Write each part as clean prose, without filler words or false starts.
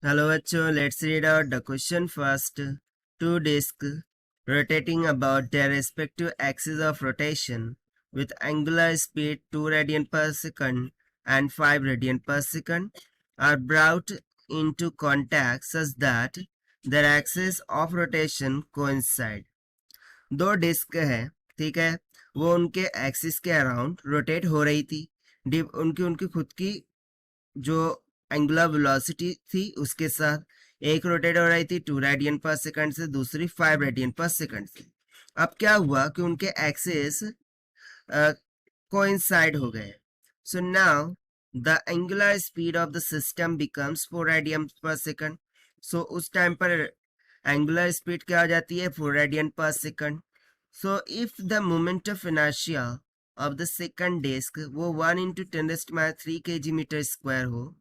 Hello bachcho, let's read out the question first. Two disks rotating about their respective axes of rotation with angular speed 2 radian per second and 5 radian per second are brought into contact such that their axes of rotation coincide. दो disc है, ठीक है, वो उनके axis के around rotate हो रही थी। उनकी उनकी खुद की जो एंगुलर वेलोसिटी थी उसके साथ एक रोटेट हो रही थी 2 रेडियन पर सेकंड से, दूसरी 5 रेडियन पर सेकंड से। अब क्या हुआ कि उनके एक्सिस कोइंसाइड हो गए। So now the angular speed of the system becomes 4 radian per second. सो उस टाइम पर एंगुलर स्पीड क्या हो जाती है 4 radian per second. So if the moment of inertia of the second disc वो 1 इंटू 10⁻³ kg मीटर स्क्वायर हो,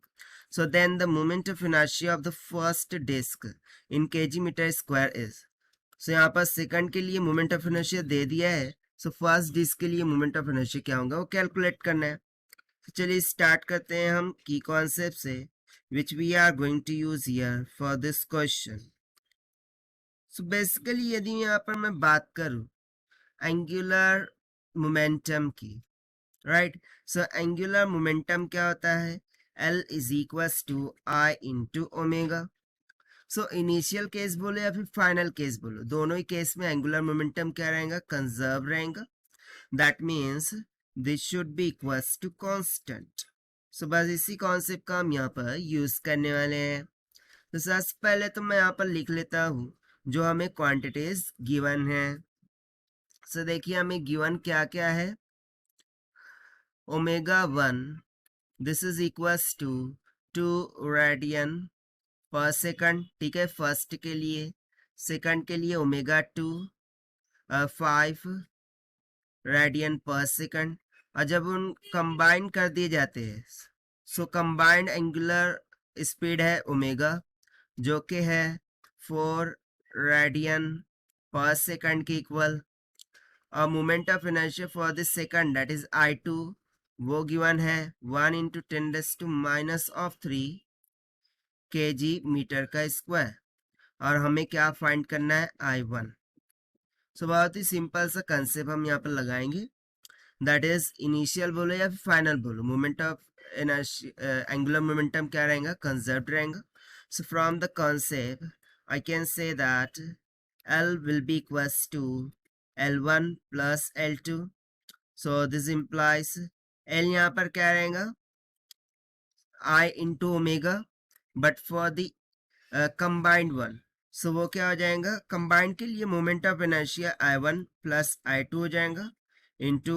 so then the moment of inertia of the first disk in kg meter square is, so यहाँ पर second के लिए moment of inertia दे दिया है। So first disc के लिए मोमेंट ऑफ इनर्शिया क्या होगा वो कैलकुलेट करना है। तो चलिए स्टार्ट करते हैं हम की कॉन्सेप्ट से which we are going to use here for this question. So basically यदि यहाँ पर मैं बात करूँ एंगुलर मोमेंटम की, राइट, सो एंगुलर मोमेंटम क्या होता है, L is equals to I into omega. So initial case बोलो या फिर फाइनल केस बोलो, दोनों ही केस में एंगुलर मोमेंटम क्या रहेगा, कंजर्व रहेगा। That means this should be equals to constant. So बस इसी कॉन्सेप्ट का हम यहाँ पर यूज करने वाले हैं। तो सबसे पहले तो मैं यहाँ पर लिख लेता हूँ जो हमें क्वांटिटीज गिवन है। सो देखिए हमें गिवन क्या क्या है, omega 1 this is equals to 2 radian per second, ठीक है, फर्स्ट के लिए। सेकंड के लिए ओमेगा 2 5 रेडियन पर सेकंड। और जब उन कंबाइन कर दिए जाते हैं सो कंबाइंड एंगुलर स्पीड है ओमेगा जो कि है 4 रेडियन पर सेकंड के इक्वल। और moment of inertia for this second that is I2 वो गिवन है 1 इंटू 10⁻³ kg मीटर का स्क्वायर। और हमें क्या फाइंड करना है I1। सो बहुत ही सिंपल सा कंसेप्ट हम यहाँ पर लगाएंगे, दैट इज इनिशियल बोलो या फिर फाइनल बोलो, मोमेंट ऑफ एंगुलर मोमेंटम क्या रहेगा, कंजर्व्ड रहेगा। So from the concept I can say that L will be equals to L1 plus L2। So this implies L यहाँ पर क्या रहेगा I into omega, but for the combined one so वो क्या हो जाएगा, कंबाइंड के लिए moment of inertia I1 plus I2 हो जाएगा इनटू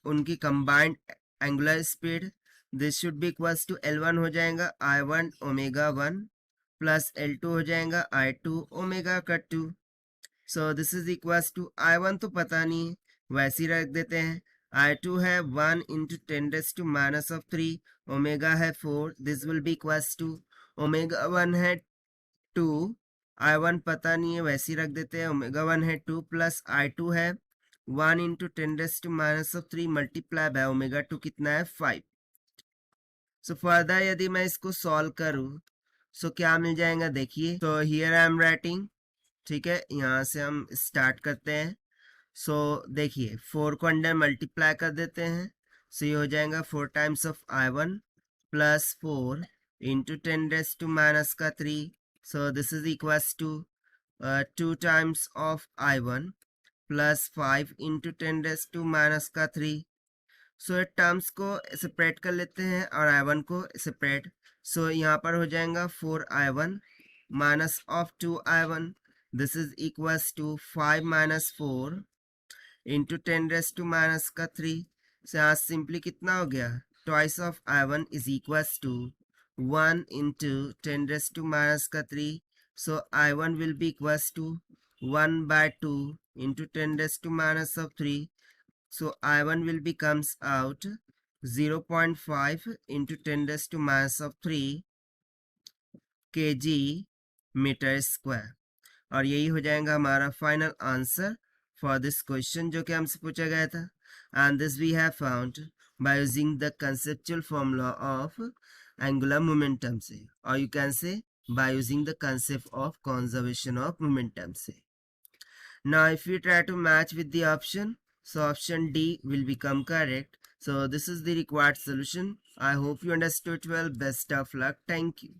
उनकी combined angular speed. This should be equals to L1 हो जाएगा I1 ओमेगा 1 प्लस L2 हो जाएगा I2 ओमेगा का 2। So this is equals to I1 तो पता नहीं है, वैसे ही रख देते हैं। I2 है 1 इंटू 10⁻³ ओमेगा है 4, this will be equals to omega 1 है 2, I1 पता नहीं है वैसे ही रख देते हैं, ओमेगा 1 है 2 प्लस I2 है 1 इंटू 10⁻³ मल्टीप्लाई बाय ओमेगा 2 कितना है 5। सो फर्दर यदि मैं इसको सॉल्व करूं सो क्या मिल जाएगा, देखिए तो हियर आई एम राइटिंग, ठीक है, यहाँ से हम स्टार्ट करते हैं। सो देखिए 4 को अंडर मल्टीप्लाई कर देते हैं, सो ये हो जाएगा 4 times of I1 plus 4 into 10⁻³ so this is equals to 2 times of I1 plus 5 into 10⁻³ so terms को सेपरेट कर लेते हैं और I1 को सेपरेट। सो यहाँ पर हो जाएगा 4I1 minus of 2I1, this is equals to 5 minus 4 into 10⁻³ से यहाँ सिंपली कितना हो गया, twice of I1 is equals to 1 into 10⁻³। So I1 will be equals to 1 by 2 into 10⁻³. So I1 will becomes out 0.5 into 10⁻³ kg metre square. और यही हो जाएगा हमारा final answer for this question जो कि हमसे पूछा गया था। And this we have found by using the conceptual formula of angular momentum से, और you can say by using the concept of conservation of momentum से. Now if we try to match with the option, so option D will become correct. So this is the required solution. I hope you understood well. Best of luck. Thank you.